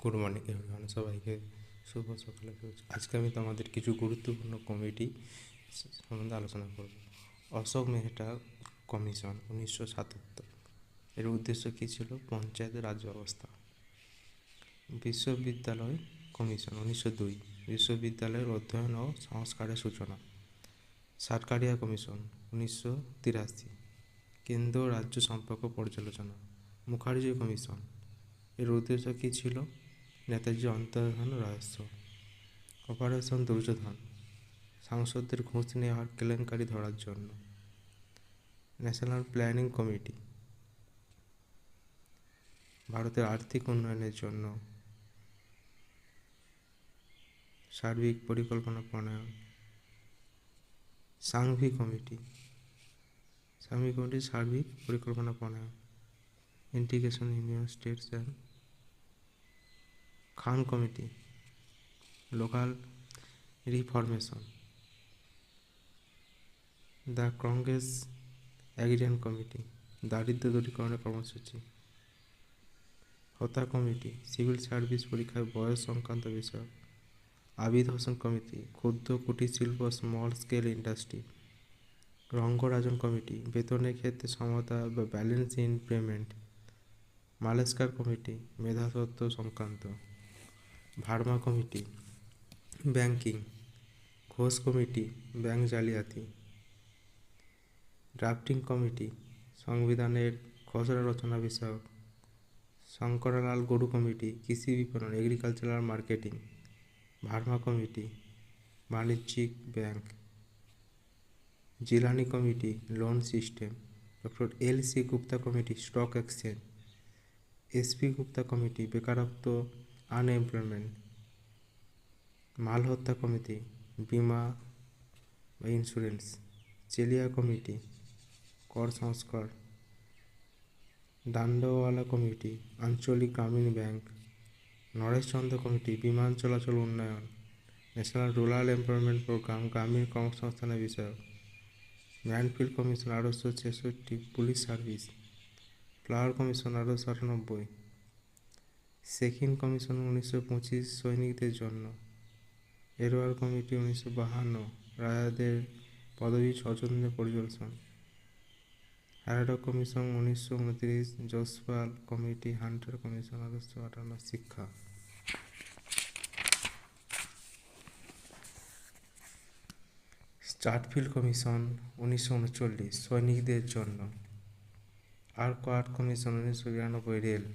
Good morning everyone, সবাইকে শুভ সকালে। আজকে আমি তোমাদের কিছু গুরুত্বপূর্ণ কমিটি সম্বন্ধে আলোচনা করব। অশোক মেহতা কমিশন 1977, এর উদ্দেশ্য কী ছিল? পঞ্চায়েত রাজ ব্যবস্থা। বিশ্ববিদ্যালয় কমিশন 1902, বিশ্ববিদ্যালয়ের অধ্যয়ন ও সংস্কারের সূচনা। সাতকারিয়া কমিশন 1983, কেন্দ্র রাজ্য সম্পর্ক পর্যালোচনা। মুখার্জি কমিশন, এর উদ্দেশ্য কী ছিল? নেতাজি অন্তর্ধান রহস্য। অপারেশন দুর্যোধন, সাংসদদের ঘুষ নেওয়ার কেলেঙ্কারি ধরার জন্য। ন্যাশনাল প্ল্যানিং কমিটি, ভারতের আর্থিক উন্নয়নের জন্য সার্বিক পরিকল্পনা প্রণয়ন। সাংঘি কমিটি, সার্বিক পরিকল্পনা প্রণয়ন। Integration union states and Khan committee, local reformation. The Congress agrarian committee, দারিদ্র দূরীকরণের কর্মসূচি। হতা কমিটি, সিভিল সার্ভিস পরীক্ষায় বয়স সংক্রান্ত বিষয়। আবিদ হোসেন কমিটি, ক্ষুদ্র কুটির শিল্প, small scale industry. Rangarajan committee, বেতনের ক্ষেত্রে সমতা বা balance in payment. Mashelkar committee, মেধাস্বত্ব সংক্রান্ত। Verma committee, banking. Ghosh committee, bank জালিয়াতি। ড্রাফটিং কমিটি, সংবিধানের খসড়া রচনা বিষয়ক। শঙ্করলাল গরু কমিটি, কৃষি বিপণন, এগ্রিকালচারাল মার্কেটিং। ভার্মা কমিটি, বাণিজ্যিক bank. Jilani committee, loan system. Doctor LC. Gupta committee, stock exchange. SP. Gupta committee, বেকারত্ব, আনএমপ্লয়মেন্ট। মালহোত্রা কমিটি, বিমা বা ইন্স্যুরেন্স। চেলিয়া কমিটি, কর সংস্কার। দান্ডওয়ালা কমিটি, আঞ্চলিক গ্রামীণ ব্যাংক। নরেশচন্দ্র কমিটি, বিমান চলাচল উন্নয়ন। ন্যাশনাল রুরাল এমপ্লয়মেন্ট প্রোগ্রাম, গ্রামীণ কর্মসংস্থানের বিষয়ক। Mansfield commission 1866, police service. Flower commission 1898। Skeen commission 1925, সৈনিকদের জন্য। এরওয়ার কমিটি 1952, রাজাদের পদবি স্বচ্ছন্দে পরিদর্শন। হ্যারাডক commission 1929, Jaspal committee. Hunter commission 1858, শিক্ষা। চাটফিল্ড কমিশন 1939, সৈনিকদের জন্য। Acworth commission 1992, rail.